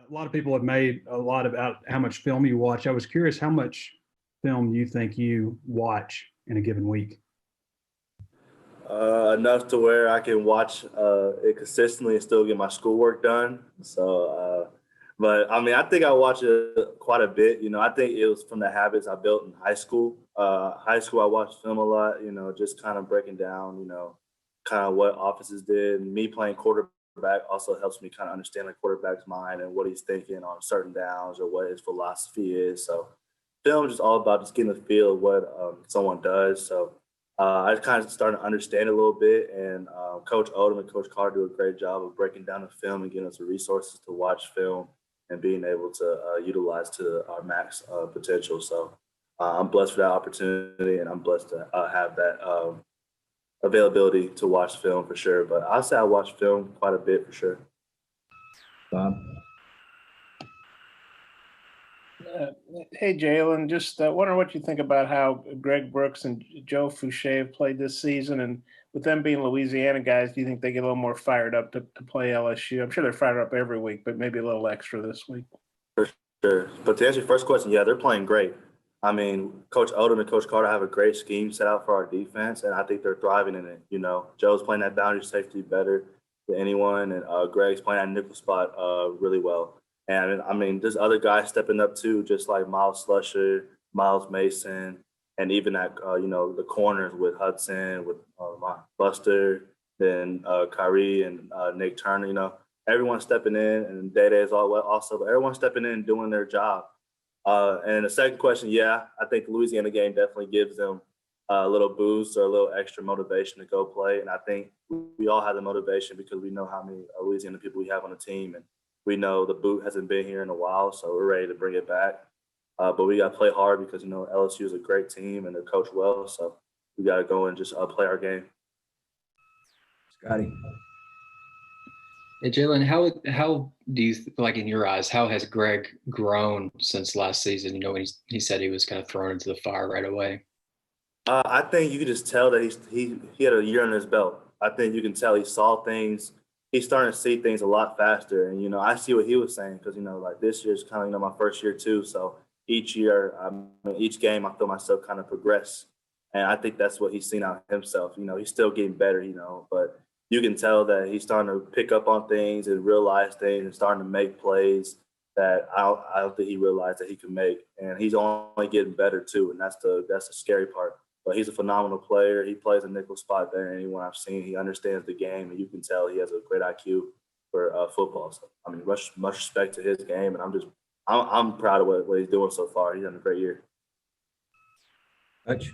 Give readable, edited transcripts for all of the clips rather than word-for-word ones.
A lot of people have made a lot about how much film you watch. I was curious how much film you think you watch in a given week. Enough to where I can watch it consistently and still get my schoolwork done. But I mean, I think I watch it quite a bit. I think it was from the habits I built in high school. High school, I watched film a lot. Just kind of breaking down, kind of what offenses did. And me playing quarterback also helps me kind of understand the quarterback's mind and what he's thinking on certain downs or what his philosophy is. So, film is just all about just getting the feel of what someone does. So I kind of started to understand it a little bit, and Coach Odom and Coach Carter do a great job of breaking down the film and getting us the resources to watch film and being able to utilize to our max potential. So I'm blessed for that opportunity, and I'm blessed to have that availability to watch film for sure. But I'll say I watch film quite a bit for sure. Bob? Hey, Jalen, just wondering what you think about how Greg Brooks and Joe Fouche have played this season. And with them being Louisiana guys, do you think they get a little more fired up to play LSU? I'm sure they're fired up every week, but maybe a little extra this week. For sure. But to answer your first question, yeah, they're playing great. I mean, Coach Odom and Coach Carter have a great scheme set out for our defense, and I think they're thriving in it. Joe's playing that boundary safety better than anyone, and Greg's playing that nickel spot really well. And I mean, there's other guys stepping up too, just like Miles Slusher, Miles Mason, and even at the corners with Hudson, with Buster, then Kyrie and Nick Turner. Everyone's stepping in, and Day Day is also, but everyone's stepping in and doing their job. And the second question, yeah, I think the Louisiana game definitely gives them a little boost or a little extra motivation to go play. And I think we all have the motivation because we know how many Louisiana people we have on the team, and we know the boot hasn't been here in a while, so we're ready to bring it back. But we got to play hard because, LSU is a great team and they're coached well. So we got to go and just play our game. Scotty? Hey, Jalen, how do you like in your eyes? How has Greg grown since last season? When he said he was kind of thrown into the fire right away. I think you can just tell that he had a year on his belt. I think you can tell he saw things. He's starting to see things a lot faster, and I see what he was saying because like this year's kind of my first year too. So each year, each game, I feel myself kind of progress, and I think that's what he's seen out of himself. He's still getting better, but you can tell that he's starting to pick up on things and realize things and starting to make plays that I don't think he realized that he could make. And he's only getting better too, and that's the scary part. But he's a phenomenal player. He plays a nickel spot better than anyone I've seen. He understands the game, and you can tell he has a great IQ for football. So, I mean, much respect to his game, and I'm proud of what he's doing so far. He's having a great year. Hutch?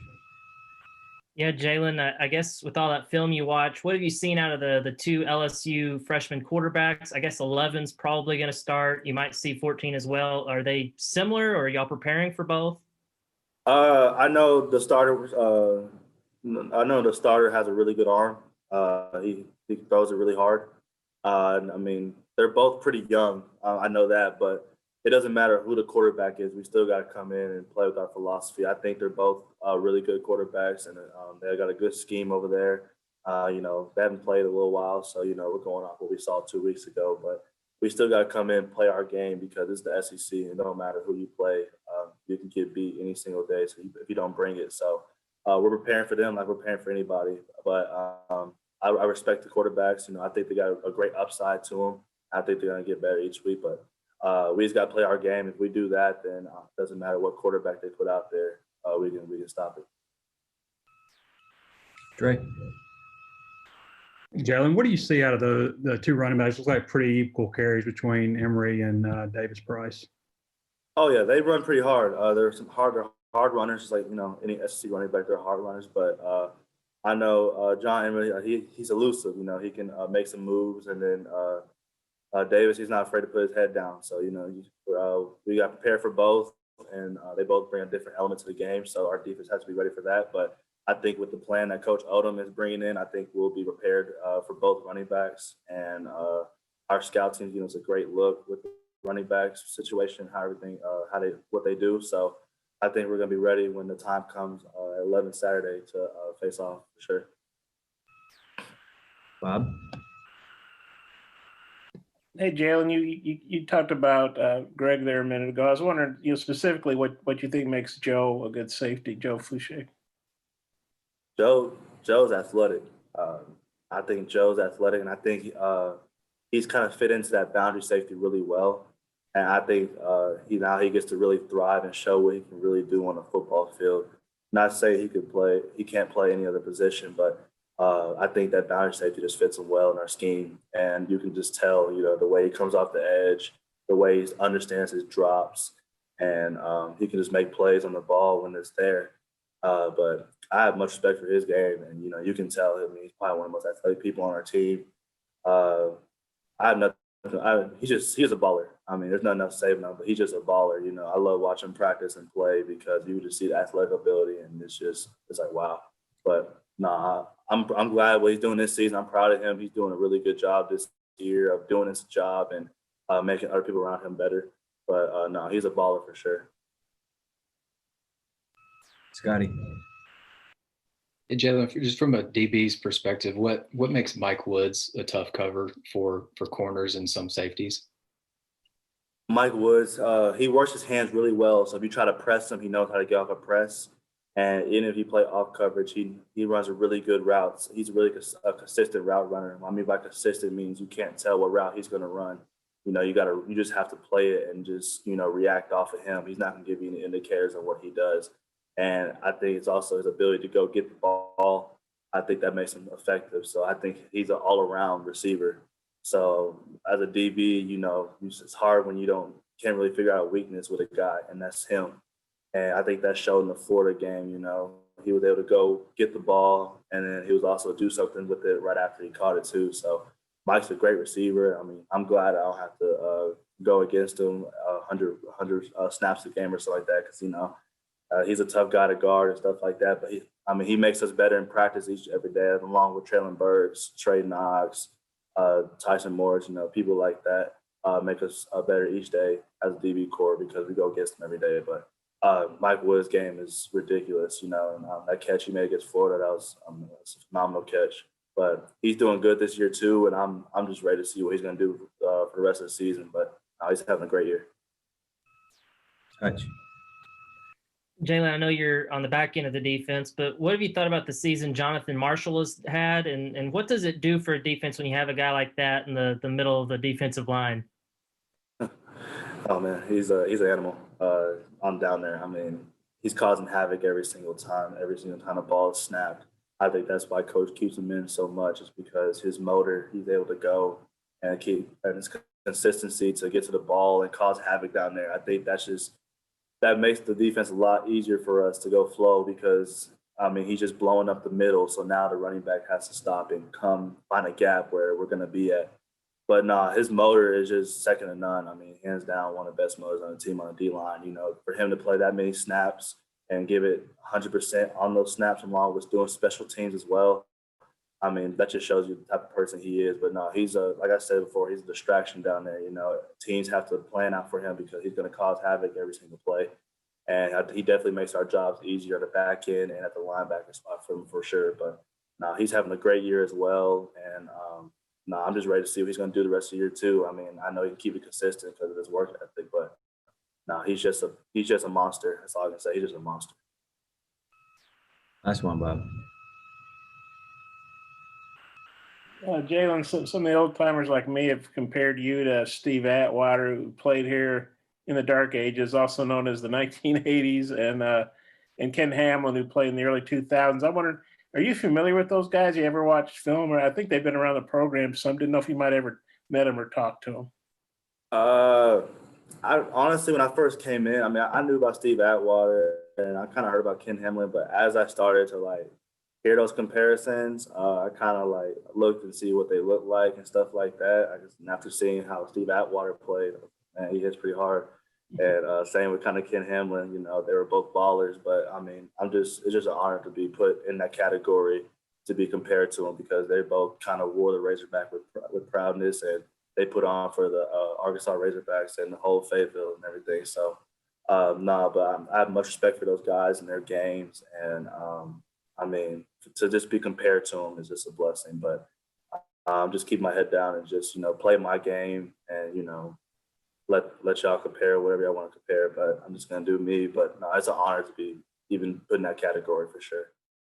Yeah, Jalen, I guess with all that film you watch, what have you seen out of the two LSU freshman quarterbacks? I guess 11's probably going to start. You might see 14 as well. Are they similar, or are y'all preparing for both? I know the starter. I know the starter has a really good arm. He throws it really hard. I mean, they're both pretty young. I know that, but it doesn't matter who the quarterback is. We still got to come in and play with our philosophy. I think they're both really good quarterbacks, and they got a good scheme over there. They haven't played a little while, so we're going off what we saw 2 weeks ago. But we still got to come in and play our game because it's the SEC, and it don't matter who you play. You can get beat any single day if you don't bring it. So we're preparing for them like we're preparing for anybody. But I respect the quarterbacks. I think they got a great upside to them. I think they're going to get better each week. But we just got to play our game. If we do that, then it doesn't matter what quarterback they put out there. We can stop it. Dre? Jalen, what do you see out of the two running backs? Looks like pretty equal carries between Emory and Davis Price. Oh yeah, they run pretty hard. There's some hard runners, just like any SEC running back. They're hard runners, but I know John Emery. He's elusive. He can make some moves, and then Davis. He's not afraid to put his head down. So we got prepared for both, and they both bring a different element to the game. So our defense has to be ready for that. But I think with the plan that Coach Odom is bringing in, I think we'll be prepared for both running backs, and our scout team. It's a great look with the running backs situation, what they do. So I think we're going to be ready when the time comes at 11 Saturday to face off for sure. Bob? Hey, Jalen, you talked about Greg there a minute ago. I was wondering, specifically what you think makes Joe a good safety, Joe Fouche. Joe's athletic. I think Joe's athletic, and I think he's kind of fit into that boundary safety really well. And I think he gets to really thrive and show what he can really do on the football field. Not to say he can't play any other position, but I think that boundary safety just fits him well in our scheme. And you can just tell, the way he comes off the edge, the way he understands his drops, and he can just make plays on the ball when it's there. But I have much respect for his game, and you can tell him he's probably one of the most athletic people on our team. I have nothing. He's a baller. I mean, there's nothing else to say about him, but he's just a baller. I love watching him practice and play because you just see the athletic ability, and it's like wow. But nah, I'm glad what he's doing this season. I'm proud of him. He's doing a really good job this year of doing his job and making other people around him better. But no, he's a baller for sure. Scotty. Hey, Jalen, just from a DB's perspective, what makes Mike Woods a tough cover for corners and some safeties? Mike Woods, he works his hands really well. So if you try to press him, he knows how to get off a press. And even if you play off coverage, he runs a really good route. He's really a consistent route runner. I mean, by consistent means you can't tell what route he's going to run. You just have to play it and just react off of him. He's not going to give you any indicators of what he does. And I think it's also his ability to go get the ball. I think that makes him effective. So I think he's an all-around receiver. So as a DB, it's hard when you can't really figure out a weakness with a guy, and that's him. And I think that showed in the Florida game. He was able to go get the ball, and then he was also do something with it right after he caught it too. So Mike's a great receiver. I mean, I'm glad I don't have to go against him 100 snaps a game or something like that because he's a tough guy to guard and stuff like that. But he makes us better in practice every day, along with Traylon Burks, Trey Knox, Tyson Morris. People like that make us better each day as a DB core because we go against them every day. But Mike Woods' game is ridiculous, and that catch he made against Florida, that was a phenomenal catch. But he's doing good this year too, and I'm just ready to see what he's going to do for the rest of the season. But he's having a great year. Touch. Jalen, I know you're on the back end of the defense, but what have you thought about the season Jonathan Marshall has had, and what does it do for a defense when you have a guy like that in the middle of the defensive line? Oh man, he's an animal. I'm down there. I mean, he's causing havoc every single time the ball is snapped. I think that's why coach keeps him in so much, is because his motor, he's able to go and his consistency to get to the ball and cause havoc down there. I think that makes the defense a lot easier for us to go flow because, he's just blowing up the middle. So now the running back has to stop and come find a gap where we're going to be at. But his motor is just second to none. Hands down, one of the best motors on the team on the D-line. For him to play that many snaps and give it 100% on those snaps along with doing special teams as well, that just shows you the type of person he is. But he's like I said before, he's a distraction down there. Teams have to plan out for him because he's going to cause havoc every single play. And he definitely makes our jobs easier on the back end and at the linebacker spot for him for sure. But he's having a great year as well. And I'm just ready to see what he's going to do the rest of the year too. I know he can keep it consistent because of his work ethic, but he's just a monster. That's all I can say. He's just a monster. Nice one, Bob. Jalen, some of the old timers like me have compared you to Steve Atwater, who played here in the dark ages, also known as the 1980s, and Ken Hamlin, who played in the early 2000s. I wondered, are you familiar with those guys? You ever watched film? Or I think they've been around the program some. Didn't know if you might ever met them or talked to them. I honestly, when I first came in, I knew about Steve Atwater and I kind of heard about Ken Hamlin, but as I started to hear those comparisons, I kind of looked and see what they look like and stuff like that. After seeing how Steve Atwater played, man, he hits pretty hard. And same with kind of Ken Hamlin, they were both ballers, but it's just an honor to be put in that category to be compared to them because they both kind of wore the Razorback with proudness and they put on for the Arkansas Razorbacks and the whole Fayetteville and everything. So, but I have much respect for those guys and their games. And to just be compared to them is just a blessing. But just keep my head down and just, play my game and, let y'all compare whatever y'all want to compare. But I'm just going to do me. But no, it's an honor to be even put in that category for sure.